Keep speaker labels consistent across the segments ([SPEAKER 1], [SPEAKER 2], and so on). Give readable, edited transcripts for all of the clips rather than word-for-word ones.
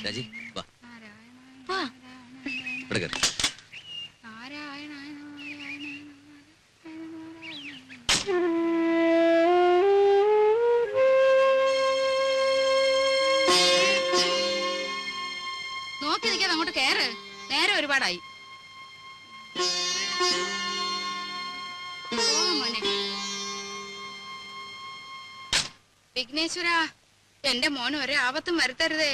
[SPEAKER 1] രാജി വാ വാ ഇവിടെ കയറി.
[SPEAKER 2] നോക്കി നിൽക്കാതെ അങ്ങോട്ട് കേറ്. നേരെ ഒരുപാടായി. വിഘ്നേശ്വര, എന്റെ മോന് ഒരേ ആപത്തും വരുത്തരുതേ.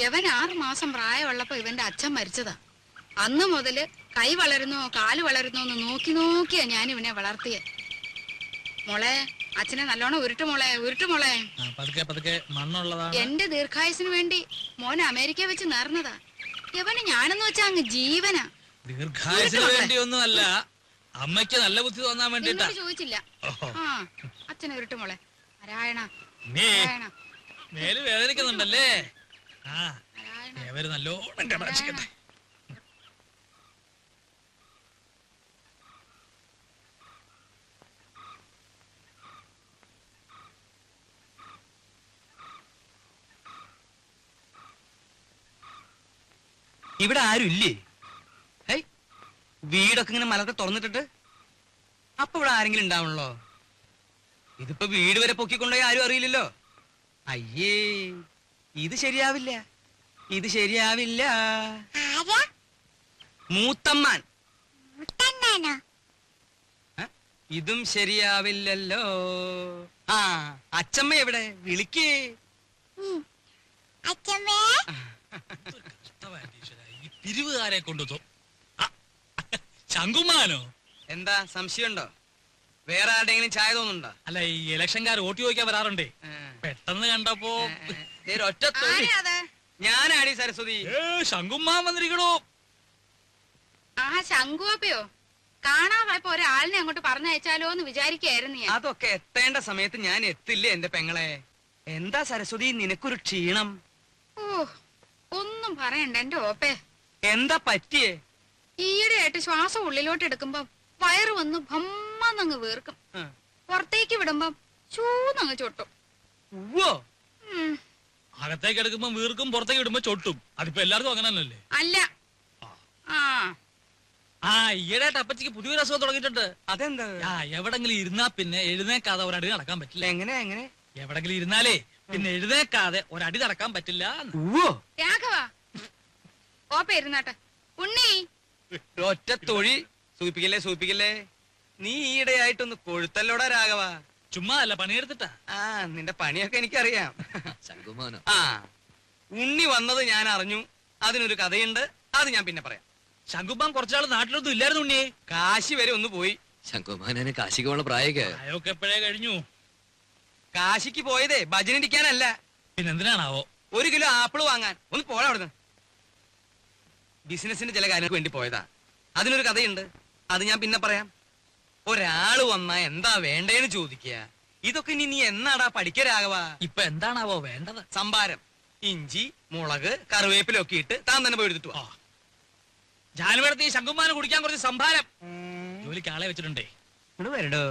[SPEAKER 2] ഇവൻ 6 മാസം പ്രായമുള്ളപ്പോ ഇവന്റെ അച്ഛൻ മരിച്ചതാ. അന്ന് മുതല് കൈ വളരുന്നോ കാല് വളരുന്നോ എന്ന് നോക്കി നോക്കിയാ ഞാൻ ഇവനെ വളർത്തിയെ. മോളെ, അച്ഛനെ നല്ലോണം ഉരുട്ടു മോളെ, ഉരുട്ടു മോളെ. എന്റെ ദീർഘായുസിന് വേണ്ടി മോനെ അമേരിക്ക വെച്ച് നേർന്നതാ. ഇവന് ഞാനെന്ന് വെച്ചാ അങ്ങ് ജീവനാ.
[SPEAKER 3] ദീർഘായുസിന് വേണ്ടിയൊന്നുമല്ല, അമ്മയ്ക്ക് നല്ല ബുദ്ധി തോന്നാൻ വേണ്ടിട്ടാ.
[SPEAKER 2] ചോദിച്ചില്ല. ആ, അച്ഛനെ ഉരുട്ടു മോളെ. നാരായണ,
[SPEAKER 3] മേല് വേദനിക്കുന്നുണ്ടല്ലേ? ആ, നല്ലോണം കടാക്ഷിക്കട്ടെ.
[SPEAKER 1] ഇവിടെ ആരും ഇല്ലേ? വീടൊക്കെ ഇങ്ങനെ മലത്തെ തുറന്നിട്ടിട്ട് അപ്പൊ ഇവിടെ ആരെങ്കിലും ഉണ്ടാവണല്ലോ. ഇതിപ്പോ വീട് വരെ പൊക്കിക്കൊണ്ടുപോയി ആരും അറിയില്ലല്ലോ. അയ്യേ, ഇത് ശരിയാവില്ല, ഇത് ശരിയാവില്ല. മൂത്തമ്മാൻ. ഇതും ശരിയാവില്ലല്ലോ. ആ, അച്ചമ്മ എവിടെ? വിളിക്കേ.
[SPEAKER 3] പിരിവുകാരെ കൊണ്ടു ശങ്കുമാനോ?
[SPEAKER 1] എന്താ സംശയമുണ്ടോ? വേറെ ആരുടെങ്കിലും ചായ തോന്നുന്നുണ്ടോ?
[SPEAKER 3] അല്ല, ഈ ഇലക്ഷൻകാർ വോട്ട് ചോദിക്കാൻ വരാറുണ്ടേ. പെട്ടെന്ന് കണ്ടപ്പോ
[SPEAKER 1] ഞാനാടി സരസ്വതി.
[SPEAKER 3] ശങ്കുമാൻ വന്നിരിക്കണോ?
[SPEAKER 2] ആ, ശങ്കുവപ്പയോ? കാണാവായപ്പോ ഒരാളിനെ അങ്ങോട്ട് പറഞ്ഞയച്ചാലോ എന്ന് വിചാരിക്കായിരുന്നു.
[SPEAKER 1] അതൊക്കെ എത്തേണ്ട സമയത്ത് ഞാൻ എത്തില്ലേ എന്റെ പെങ്ങളെ. എന്താ സരസ്വതി നിനക്കൊരു ക്ഷീണം?
[SPEAKER 2] ഓ, ഒന്നും പറയണ്ട എന്റെ ഓപ്പേ.
[SPEAKER 1] എന്താ പറ്റിയേ?
[SPEAKER 2] ഈയിടെയായിട്ട് ശ്വാസം ഉള്ളിലോട്ട് എടുക്കുമ്പോ വയറ് വന്ന് ഭമ്മന്നങ്ങ് വീർക്കും. പുറത്തേക്ക് വിടുമ്പം ചൂന്നങ്ങ് ചൊട്ടും.
[SPEAKER 3] അകത്തേക്ക് എടുക്കുമ്പോ വീർക്കും, പുറത്തേക്ക് വിടുമ്പോ ചൊട്ടും. അതിപ്പോ എല്ലാവർക്കും അങ്ങനെ തന്നെയല്ലേ?
[SPEAKER 2] അല്ല.
[SPEAKER 3] ആ, ഈയിടെയായിട്ട് അപ്പച്ചിക്ക് പുതിയൊരു അസുഖം തുടങ്ങിയിട്ടുണ്ട്.
[SPEAKER 1] അതെന്താ?
[SPEAKER 3] എവിടെങ്കിലും ഇരുന്നാ പിന്നെ എഴുന്നേക്കാതെ ഒരടി നടക്കാൻ പറ്റില്ല.
[SPEAKER 1] എങ്ങനെ എങ്ങനെ?
[SPEAKER 3] എവിടെങ്കിലും ഇരുന്നാലേ പിന്നെ എഴുന്നേക്കാതെ ഒരടി നടക്കാൻ പറ്റില്ല.
[SPEAKER 2] രാഘവ, ഓപ്പ ഇരുന്നാട്ടെ. ഉണ്ണി,
[SPEAKER 1] ഒറ്റ തൊഴി. സൂപ്പിക്കല്ലേ സൂപ്പിക്കല്ലേ. നീ ഈയിടെയായിട്ടൊന്ന് കൊഴുത്തല്ലോടാ രാഘവ.
[SPEAKER 3] ചുമ്മാ അല്ല, പണിയെടുത്തിട്ടാ.
[SPEAKER 1] ആ, നിന്റെ പണിയൊക്കെ എനിക്കറിയാം. ആ, ഉണ്ണി വന്നത് ഞാൻ അറിഞ്ഞു. അതിനൊരു കഥയുണ്ട്, അത് ഞാൻ പിന്നെ പറയാം.
[SPEAKER 3] ശങ്കുമാൻ കുറച്ചാൾ നാട്ടിലൊന്നും ഇല്ലായിരുന്നു ഉണ്ണിയെ.
[SPEAKER 1] കാശി വരെ ഒന്ന് പോയി.
[SPEAKER 4] ശങ്കുമാനെ കാശിക്ക് പോണ പ്രായമൊക്കെ
[SPEAKER 3] എപ്പോഴേ കഴിഞ്ഞു.
[SPEAKER 1] കാശിക്ക് പോയതേ ഭജനിരിക്കാനല്ല.
[SPEAKER 3] പിന്നെന്തിനാണാവോ?
[SPEAKER 1] 1 കിലോ ആപ്പിള് വാങ്ങാൻ. ഒന്ന് പോടാ അവിടുന്ന്. ബിസിനസിന്റെ ചില കാര്യങ്ങൾക്ക് വേണ്ടി പോയതാ. അതിനൊരു കഥയുണ്ട്, അത് ഞാൻ പിന്നെ പറയാം. ഒരാള് വന്നാ എന്താ വേണ്ടേന്ന് ചോദിക്കുക. ഇതൊക്കെ ഇനി നീ എന്നാടാ പഠിക്കരാകവ?
[SPEAKER 3] ഇപ്പൊ എന്താണാവോ വേണ്ടത്?
[SPEAKER 1] സംഭാരം. ഇഞ്ചി, മുളക്, കറിവേപ്പിലൊക്കെ ഇട്ട് താൻ തന്നെ പോയി എടുത്തിട്ട് വാ.
[SPEAKER 3] ജാനുവരത്തി ശങ്കുമാന് കുടിക്കാൻ കുറച്ച് സംഭാരം. ജോലിക്ക് ആളെ വെച്ചിട്ടുണ്ടേ.
[SPEAKER 1] ഇവിടെ വരടോ.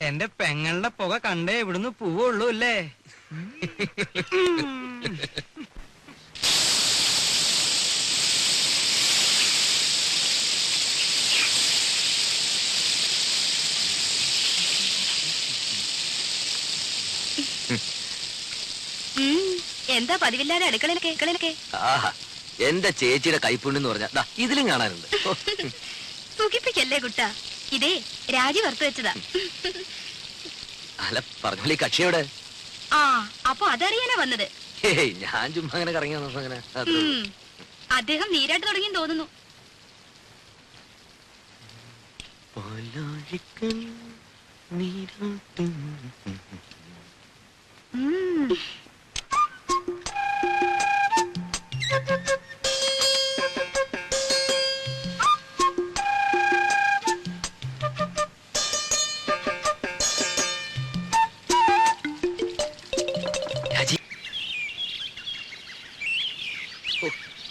[SPEAKER 1] എന്റെ പെങ്ങളുടെ പുക കണ്ടേ ഇവിടുന്ന് പോവുള്ളൂ അല്ലേ?
[SPEAKER 5] എന്താ പതിവില്ലാതെ അടുക്കളയിലൊക്കെ?
[SPEAKER 4] എന്റെ ചേച്ചിയുടെ കൈപ്പുണ്യെന്ന് പറഞ്ഞാ ഇതിലും കാണാനുണ്ട്.
[SPEAKER 5] സുഖിപ്പിക്കല്ലേ കുട്ടാ, ഇതേ രാജി വറുത്തു വെച്ചതാ.
[SPEAKER 4] അല്ല, പറഞ്ഞോളി കക്ഷിയോടെ.
[SPEAKER 5] ആ, അപ്പൊ അതറിയാനാ വന്നത്?
[SPEAKER 4] ഞാൻ ചുമ്മാ അങ്ങനെ കറങ്ങി വന്നപ്പോ അങ്ങനെ.
[SPEAKER 5] അദ്ദേഹം നീരാട്ട് തുടങ്ങിയെന്ന് തോന്നുന്നു.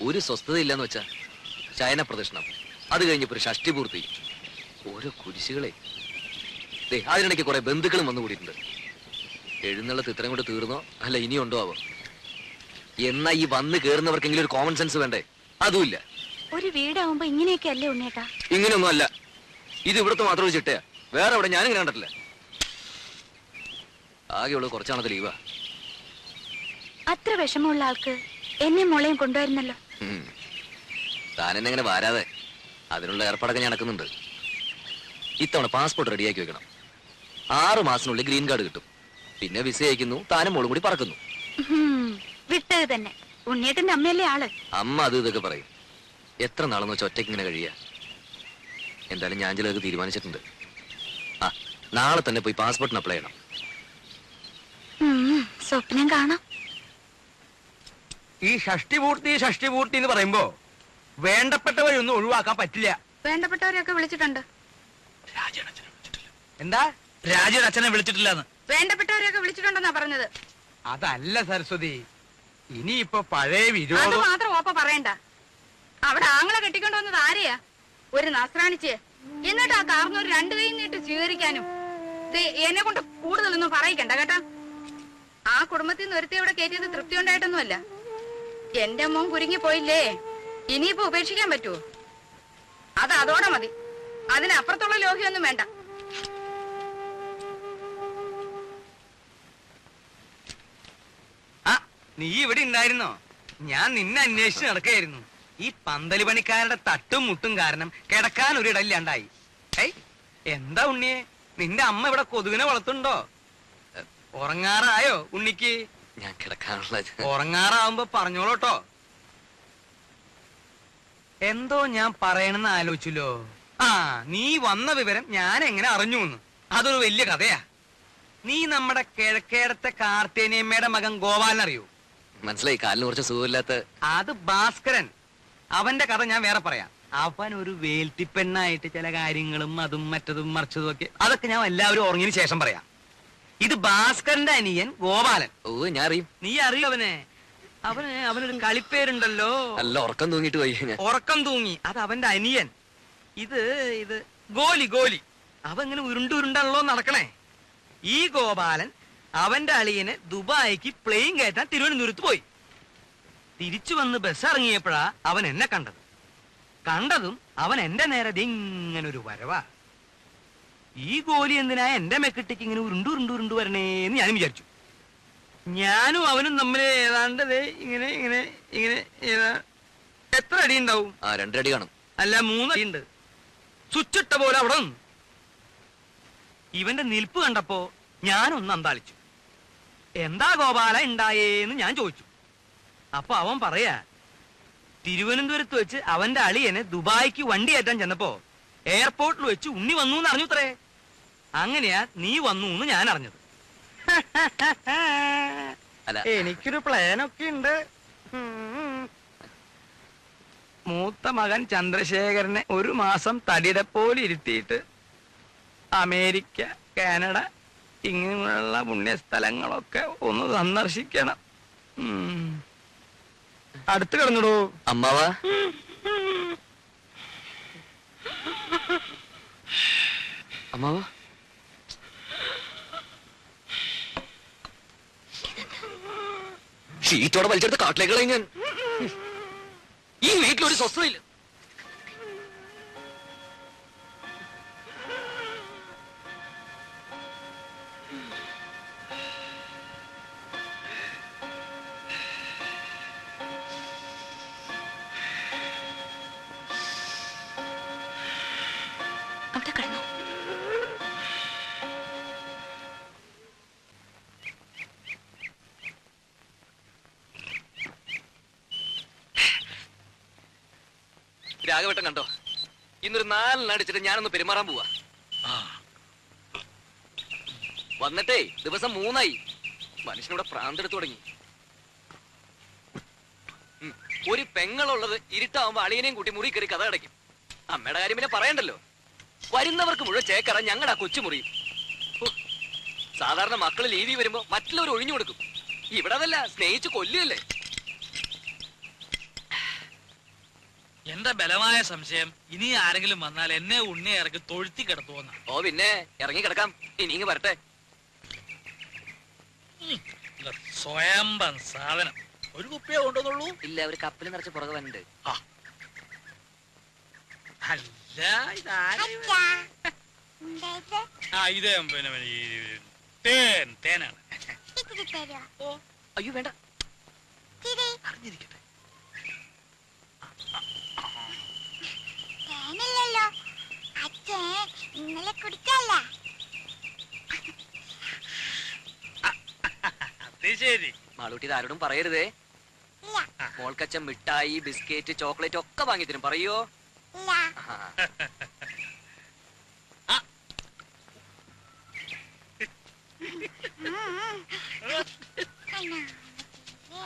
[SPEAKER 4] ഒരു സ്വസ്ഥതയില്ലെന്ന് വെച്ചാ ശയന പ്രദക്ഷിണം, അത് കഴിഞ്ഞപ്പോ ഒരു ഷഷ്ടി പൂർത്തി, ഓരോ കുരിശുകളെ. അതിനിടയ്ക്ക് കുറെ ബന്ധുക്കളും വന്നു കൂടിയിട്ടുണ്ട്. എഴുന്നള്ളത്ത് ഇത്രയും കൂടെ തീർന്നോ അല്ല ഇനിയുണ്ടോ ആവോ? എന്നാ ഈ വന്ന് കേറുന്നവർക്കെങ്കിലും ഒരു കോമൺ സെൻസ് വേണ്ടേ? അതുമില്ല.
[SPEAKER 5] ഒരു വീടാവുമ്പോ ഇങ്ങനെയൊക്കെ അല്ലേ ഉണ്ണേട്ടാ?
[SPEAKER 4] ഇങ്ങനെയൊന്നും അല്ല. ഇത് ഇവിടുത്തെ മാത്രം ഒരു ചിട്ടയാ. വേറെ എവിടെ ഞാനിങ്ങനെ കണ്ടിട്ടില്ല. ആകെയുള്ളൂ കുറച്ചാണത് ലീവാ.
[SPEAKER 5] അത്ര വിഷമമുള്ള ആൾക്ക് എന്നെ മോളെയും കൊണ്ടുവരുന്നല്ലോ.
[SPEAKER 4] താനെന്നെങ്ങനെ വാരാതെ? അതിനുള്ള ഏർപ്പാടൊക്കെ ഞാൻ നടക്കുന്നുണ്ട്. ഇത്തവണ പാസ്പോർട്ട് റെഡിയാക്കി വെക്കണം. 6 മാസത്തിനുള്ളിൽ ഗ്രീൻ കാർഡ് കിട്ടും. പിന്നെ വിസ അയക്കുന്നു, താനും മോളും കൂടി പറക്കുന്നു.
[SPEAKER 5] വിട്ടത് തന്നെ. ഉണ്ണിയേട്ടന്റെ അമ്മയല്ലേ ആള്.
[SPEAKER 4] അമ്മ അത് ഇതൊക്കെ പറയും. എത്ര നാളെന്ന് വെച്ചാൽ ഒറ്റയ്ക്ക് ഇങ്ങനെ കഴിയാ. എന്തായാലും ഞാൻ ചിലതൊക്കെ തീരുമാനിച്ചിട്ടുണ്ട്. ആ, നാളെ തന്നെ പോയി പാസ്പോർട്ടിന് അപ്ലൈ ചെയ്യണം.
[SPEAKER 5] സ്വപ്നം കാണാം.
[SPEAKER 1] ഈ ഷഷ്ടിപൂർത്തി എന്ന് പറയുമ്പോ വേണ്ടപ്പെട്ടവരൊന്നും ഒഴിവാക്കാൻ പറ്റില്ല.
[SPEAKER 2] വേണ്ടപ്പെട്ടവരെയൊക്കെ വിളിച്ചിട്ടുണ്ട്.
[SPEAKER 1] എന്താ?
[SPEAKER 3] രാജയുടെ അച്ഛനെ വിളിച്ചിട്ടില്ലെന്ന്.
[SPEAKER 2] വേണ്ടപ്പെട്ടവരെയൊക്കെ വിളിച്ചിട്ടുണ്ടെന്നാ പറഞ്ഞത്.
[SPEAKER 1] അതല്ല സരസ്വതി, ഇനിയിപ്പോ പഴയ
[SPEAKER 2] അത്
[SPEAKER 1] വിരോധം.
[SPEAKER 2] മാത്രം ഓപ്പ പറയണ്ട. അവിടെ ആങ്ങളെ കെട്ടിക്കൊണ്ട് വന്നത് ആരെയാ? ഒരു നസ്രാണിച്ച്. എന്നിട്ട് ആ കാർന്നൂർ 2 കൈ നീട്ട് സ്വീകരിക്കാനും. എന്നെ കൊണ്ട് കൂടുതലൊന്നും പറയിക്കണ്ട കേട്ടാ. ആ കുടുംബത്തിൽ നിന്ന് ഒരുത്തി ഇവിടെ കയറ്റിയത് തൃപ്തി ഉണ്ടായിട്ടൊന്നുമല്ല. എന്റെ മോൻ കുരുങ്ങി പോയില്ലേ, ഇനിയിപ്പോ ഉപേക്ഷിക്കാൻ പറ്റുമോ? അത് അതോടെ മതി. അതിനപ്പുറത്തുള്ള ലോഹ്യൊന്നും വേണ്ട.
[SPEAKER 1] ആ, നീ ഇവിടെ ഉണ്ടായിരുന്നോ? ഞാൻ നിന്നെ അന്വേഷിച്ച് നടക്കായിരുന്നു. ഈ പന്തല് പണിക്കാരുടെ തട്ടും മുട്ടും കാരണം കിടക്കാൻ ഒരിടയില്ലാണ്ടായി. എന്താ ഉണ്ണിയെ, നിന്റെ അമ്മ ഇവിടെ കൊതുകിനെ വളർത്തുണ്ടോ? ഉറങ്ങാറായോ ഉണ്ണിക്ക്?
[SPEAKER 4] ഞാൻ കിടക്കാനുള്ള
[SPEAKER 1] ഉറങ്ങാറാവുമ്പോ പറഞ്ഞോളൂട്ടോ. എന്തോ ഞാൻ പറയണെന്ന് ആലോചിച്ചല്ലോ. ആ, നീ വന്ന വിവരം ഞാൻ എങ്ങനെ അറിഞ്ഞു എന്ന്. അതൊരു വലിയ കഥയാ. നീ നമ്മുടെ കിഴക്കേടത്തെ കാർത്തേനിയമ്മയുടെ മകൻ ഗോപാലനറിയോ?
[SPEAKER 4] മനസ്സിലായി. കാലിന് കുറച്ച് സുഖമില്ലാത്ത.
[SPEAKER 1] അത് ഭാസ്കരൻ. അവന്റെ കഥ ഞാൻ വേറെ പറയാം. അവൻ ഒരു വേൽത്തിപ്പെണ്ണായിട്ട് ചില കാര്യങ്ങളും അതും മറ്റതും മറിച്ചതും ഒക്കെ, അതൊക്കെ ഞാൻ എല്ലാവരും ഉറങ്ങിയതിന് ശേഷം പറയാം. ഇത് ഭാസ്കരന്റെ അനിയൻ ഗോപാലൻ.
[SPEAKER 4] ഓ, ഞാൻ അറിയും.
[SPEAKER 1] നീ അറിയോ അവനെ? അവനൊരു കളിപ്പേരുണ്ടല്ലോ.
[SPEAKER 4] നല്ല ഉറക്കം തൂങ്ങിട്ട് പോയി ഞാൻ.
[SPEAKER 1] ഉറക്കം തൂങ്ങി. അത് അവന്റെ അനിയൻ. ഇത് ഗോലി. അവ ഇങ്ങനെ ഉരുണ്ടാണല്ലോ നടക്കണേ. ഈ ഗോപാലൻ അവന്റെ അളിയനെ ദുബായിക്ക് പ്ലെയിൻ കയറ്റാൻ തിരുവനന്തപുരത്ത് പോയി. തിരിച്ചു വന്ന് ബസ് ഇറങ്ങിയപ്പോഴാ അവൻ എന്നെ കണ്ടതും അവൻ എന്റെ നേരെ ഇങ്ങനെ ഒരു വരവാ. ഈ ഗോലി എന്തിനാ എന്റെ മെക്കിട്ടേക്ക് ഇങ്ങനെ ഉരുണ്ടു വരണേന്ന് ഞാനും വിചാരിച്ചു. ഞാനും അവനും തമ്മിൽ ഏതാണ്ട് ഇങ്ങനെ ഇങ്ങനെ ഇങ്ങനെ എത്ര അടി ഉണ്ടാവും?
[SPEAKER 4] 2 അടി കാണും.
[SPEAKER 1] അല്ല, 3 അടി ഉണ്ട്. സ്വിച്ചിട്ട പോലെ അവിടെ നിന്ന്. ഇവന്റെ നിൽപ്പ് കണ്ടപ്പോ ഞാനൊന്ന് അന്താളിച്ചു. എന്താ ഗോപാല ഉണ്ടായേന്ന് ഞാൻ ചോദിച്ചു. അപ്പൊ അവൻ പറയാ, തിരുവനന്തപുരത്ത് വെച്ച് അവന്റെ അളിയനെ ദുബായിക്ക് വണ്ടി കയറ്റാൻ ചെന്നപ്പോ എയർപോർട്ടിൽ വെച്ച് ഉണ്ണി വന്നു എന്ന് അറിഞ്ഞുത്രേ. അങ്ങനെയാ നീ വന്നു എന്ന് ഞാൻ അറിഞ്ഞത്. എനിക്കൊരു പ്ലാനൊക്കെ ഉണ്ട്. മൂത്ത മകൻ ചന്ദ്രശേഖരനെ 1 മാസം തടിയുടെ പോലെ ഇരുത്തിയിട്ട് അമേരിക്ക, കാനഡ ഇങ്ങനെയുള്ള പുണ്യസ്ഥലങ്ങളൊക്കെ ഒന്ന് സന്ദർശിക്കണം. അടുത്ത് കിടന്നിടൂ
[SPEAKER 4] അമ്മാവാ. അമ്മാവാ, ഷീറ്റോടെ വലിച്ചെടുത്ത് കാട്ടിലേക്ക് കളയും ഞാൻ. ഈ വീട്ടിലൊരു സ്വസ്ഥതയില്ല.
[SPEAKER 5] അവിടെ കിടന്നു.
[SPEAKER 4] രാഘവട്ടം കണ്ടോ? ഇന്നൊരു 4 അടിച്ചിട്ട് ഞാനൊന്ന് പെരുമാറാൻ പോവാ. വന്നിട്ടേ ദിവസം 3 മനുഷ്യനോട് പ്രാന്തെടുത്തു തുടങ്ങി. ഒരു പെങ്ങളുള്ളത് ഇരുട്ടാവുമ്പോ അളിയനെയും കൂട്ടി മുറി കയറി കഥ അടയ്ക്കും. അമ്മയുടെ കാര്യം പിന്നെ പറയണ്ടല്ലോ. വരുന്നവർക്ക് മുഴുവൻ ചേക്കറ ഞങ്ങളുടെ ആ കൊച്ചുമുറി. സാധാരണ മക്കള് ലീവി വരുമ്പോ മറ്റുള്ളവർ ഒഴിഞ്ഞു കൊടുക്കും. ഇവിടെ അതല്ല, സ്നേഹിച്ച് കൊല്ലുകയല്ലേ.
[SPEAKER 3] എന്റെ ബലമായ സംശയം ഇനി ആരെങ്കിലും വന്നാൽ എന്നെ ഉണ്ണിയെ ഇറക്കി തൊഴുത്തി കിടത്തുവന്ന.
[SPEAKER 4] ഓ പിന്നെ ഇറങ്ങി കിടക്കാം. ഇനി വരട്ടെ.
[SPEAKER 3] സ്വയംഭം സാധനം. ഒരു കുപ്പിയെ കൊണ്ടുവന്നുള്ളൂ.
[SPEAKER 4] ഇല്ല, ഒരു കപ്പിൽ നിറച്ച് പുറകെ വന്നിട്ട്.
[SPEAKER 3] അല്ല ഇതാരാ ഇത്? ആ ഇത് പിന്നെ ഈ തേനാണ്. ഓ
[SPEAKER 4] അയ്യോ വേണ്ട,
[SPEAKER 3] അറിഞ്ഞിരിക്കട്ടെ.
[SPEAKER 6] തേനില്ലല്ലോ അച്ഛൻ ഇന്നലെ കുടിച്ചല്ല.
[SPEAKER 3] അത് ശരി.
[SPEAKER 4] മാളൂട്ടി ഇത് ആരോടും പറയരുതേ.
[SPEAKER 6] ഇല്ല
[SPEAKER 4] മോൾക്കച്ഛൻ മിഠായി, ബിസ്ക്കറ്റ്, ചോക്ലേറ്റ് ഒക്കെ വാങ്ങി തരും. പറയോ?
[SPEAKER 6] ഇല്ല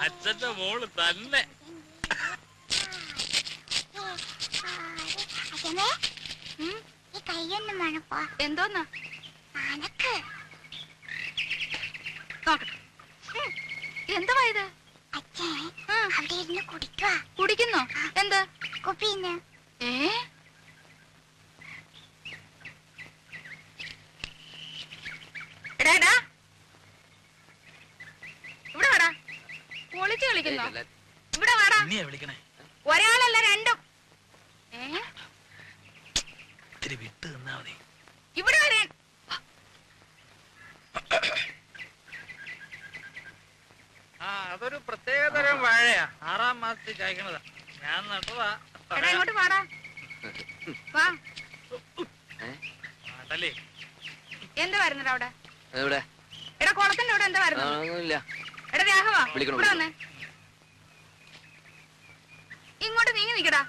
[SPEAKER 3] അച്ഛന്റെ മോള് തന്നെ.
[SPEAKER 6] അച്ഛനെ ഈ കൈയൊന്നും വേണപ്പോ.
[SPEAKER 2] എന്തോന്നാ
[SPEAKER 6] അനക്ക്
[SPEAKER 2] നോക്കട്ടെ. എന്തുവാ ഇത്?
[SPEAKER 6] അച്ഛൻ അവിടെ ഇരുന്ന് കുടിക്കുക.
[SPEAKER 2] കുടിക്കുന്നോ? എന്ത്
[SPEAKER 6] കുപ്പിന്ന്.
[SPEAKER 2] ഏ എടാ എടാ ഇവിടെ വാടാ. പൊളിച്ച് കളിക്കുന്നോ? ഇവിടെ വാടാ.
[SPEAKER 3] ഇനിയാ വിളിക്കണേ.
[SPEAKER 2] ഒരാളല്ല രണ്ടും.
[SPEAKER 3] ഇത്തിരി വിട്ട് നിന്നാ മതി.
[SPEAKER 2] ഇവിടെ വരാൻ.
[SPEAKER 3] ആ അതൊരു പ്രത്യേകതരം വാഴയാ. 6ാം മാസത്തിൽ കായ്ക്കണതാ. ഞാൻ നട്ടതാ.
[SPEAKER 2] എടാ ഇങ്ങോട്ട് വാടാ. വാ.
[SPEAKER 3] അതല്ലേ
[SPEAKER 2] എന്താ വരുന്നത് അവിടെ?
[SPEAKER 4] എവിടെ?
[SPEAKER 2] എടാ കുളത്തിന്റെ അവിടെ എന്താ വരുന്നത്?
[SPEAKER 4] ഒന്നുമില്ല.
[SPEAKER 2] എടാ രാഘവാ
[SPEAKER 4] വിളിക്കണം,
[SPEAKER 2] ഇവിടെ വന്നേ. ഇങ്ങോട്ട് നീങ്ങി നിക്കടാ.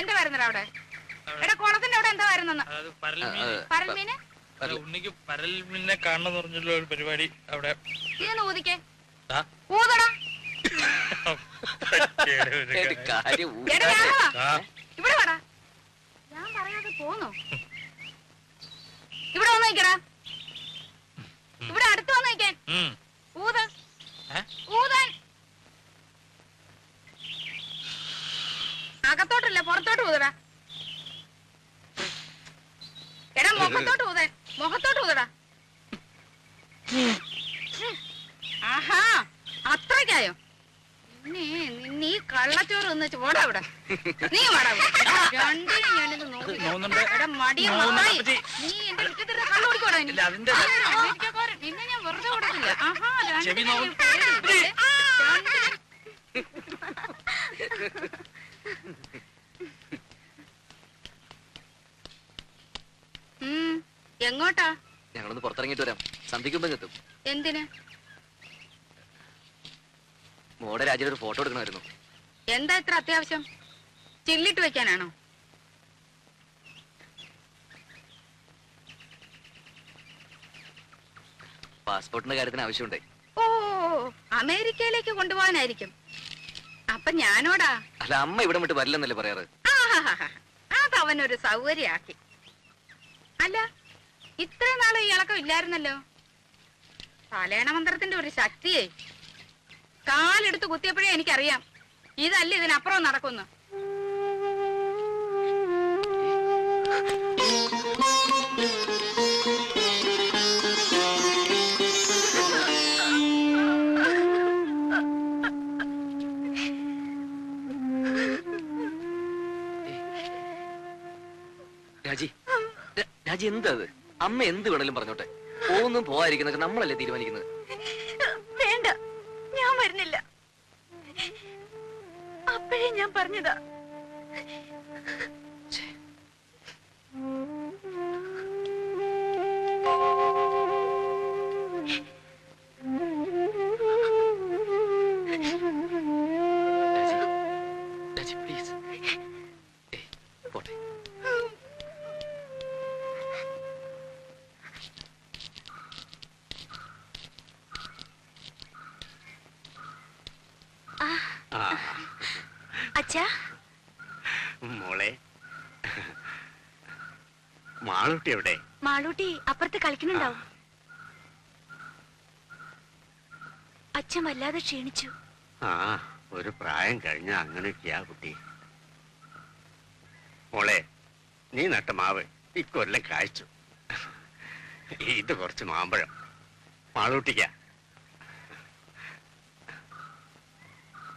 [SPEAKER 2] എന്താ വരുന്നത് അവിടെ? എടാ കുളത്തിന്റെ അവിടെ എന്താ വരുന്നെന്ന്?
[SPEAKER 3] അത് പരൽമീൻ.
[SPEAKER 2] പരൽമീന്
[SPEAKER 3] അല്ല, ഉണ്ണിക്ക് പരൽമീനെ കാണണം എന്ന് പറഞ്ഞുള്ള ഒരു പരിപാടി അവിടെ.
[SPEAKER 2] ഇതൊന്ന് ഊതിക്കേ.
[SPEAKER 3] ആ?
[SPEAKER 2] ഊതടാ.
[SPEAKER 4] ഒരു കാര്യം
[SPEAKER 2] എടാ രാഘവാ
[SPEAKER 3] ആ,
[SPEAKER 2] ഇവിടെ വാടാ. ഞാൻ പറയാതെ പോന്നോ? ഇവിടെ വന്ന് നിക്കടാ. ഇവിടെ അടുത്ത് വന്ന് നിക്കാൻ.
[SPEAKER 3] ഉം.
[SPEAKER 2] ഊത്.
[SPEAKER 3] ഏ?
[SPEAKER 2] ഊതാൻ. അകത്തോട്ടല്ല പുറത്തോട്ട് ഊതടാ. എടാ മുഖത്തോട്ട് ഊതാൻ. മുഖത്തോട്ട് ഊതടാ. ആഹാ അത്രയ്ക്കായോ? നിന്നെ ഈ കള്ളച്ചോറ് ഒന്ന് ചോടാ ഇവിടെ. നീ വാടാ ഇവിടെ. രണ്ടിനും ഞാനിത് നോക്കി.
[SPEAKER 3] നോവുന്നുണ്ട്.
[SPEAKER 2] എടാ മടിയ
[SPEAKER 3] നോവുന്നുണ്ട്
[SPEAKER 2] മത്തായി.
[SPEAKER 3] അപ്പച്ചി.
[SPEAKER 2] നീ എന്റെ മുറ്റത്തിരുന്ന് കള്ളു കുടിക്കോടാ ഇനി.
[SPEAKER 3] ഇല്ല, അതിന്റെ
[SPEAKER 2] അമേരിക്കക്കാരൻ. നിന്നെ ഞാൻ വെറുതെ കൊടുക്കില്ല. ആഹാ
[SPEAKER 3] ചെവി
[SPEAKER 2] രണ്ടിനും
[SPEAKER 3] നോവും.
[SPEAKER 2] ഈ പേര് ഇട്ടില്ലേ? രണ്ടിനും. എങ്ങോട്ടാ?
[SPEAKER 4] ഞങ്ങളൊന്ന് പുറത്തിറങ്ങിയിട്ട് വരാം. സന്ധിക്കുമ്പോ എത്തും.
[SPEAKER 2] എന്തിന്?
[SPEAKER 4] മോടെ രാജ്യത്ത് ഒരു ഫോട്ടോ എടുക്കണമായിരുന്നു.
[SPEAKER 2] എന്താ ഇത്ര അത്യാവശ്യം? ചില്ലിട്ട് വെക്കാനാണോ?
[SPEAKER 4] പാസ്പോർട്ടിന്റെ കാര്യത്തിന് ആവശ്യമുണ്ടേ.
[SPEAKER 2] ഓ അമേരിക്കയിലേക്ക് കൊണ്ടുപോകാനായിരിക്കും. അപ്പൊ ഞാനോടാ?
[SPEAKER 4] അല്ല, അമ്മ ഇവിടെ വിട്ട് വരില്ലെന്നല്ലേ പറയാറ്?
[SPEAKER 2] അതവനൊരു സൗകര്യാക്കി. അല്ല ഇത്രയും നാളെ ഈ ഇളക്കം ഇല്ലായിരുന്നല്ലോ. തലേണ മന്ത്രത്തിന്റെ ഒരു ശക്തിയെ കാലെടുത്ത് കുത്തിയപ്പോഴേ എനിക്കറിയാം ഇതല്ല ഇതിനപ്പുറം നടക്കുന്നു.
[SPEAKER 4] രാജി എന്താ അത്? അമ്മ എന്ത് വേണേലും പറഞ്ഞോട്ടെ. പോകുന്നും പോവാതിരിക്കുന്നൊക്കെ നമ്മളല്ലേ തീരുമാനിക്കുന്നത്.
[SPEAKER 5] വേണ്ട, ഞാൻ വരുന്നില്ല. അപ്പോഴേ ഞാൻ പറഞ്ഞതാ.
[SPEAKER 4] രാജി പ്ലീസ് പോട്ടെ.
[SPEAKER 5] അച്ഛാ,
[SPEAKER 7] മോളെ, മാളൂട്ടി എവിടെ?
[SPEAKER 5] മാളൂട്ടി അപ്പുറത്ത് കളിക്കുന്നുണ്ടാവും. അച്ഛൻ വല്ലാതെ ക്ഷീണിച്ചു.
[SPEAKER 7] ആ, ഒരു പ്രായം കഴിഞ്ഞ അങ്ങനെയൊക്കെയാ കുട്ടി. മോളെ, നീ നട്ട മാവ് ഇക്കൊല്ലം കായ്ച്ചു. ഇത് കുറച്ച് മാമ്പഴം മാളൂട്ടിക്ക.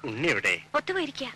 [SPEAKER 7] ഉണ്ണി എവിടെ?
[SPEAKER 5] ഒത്തുപോയിരിക്കുക.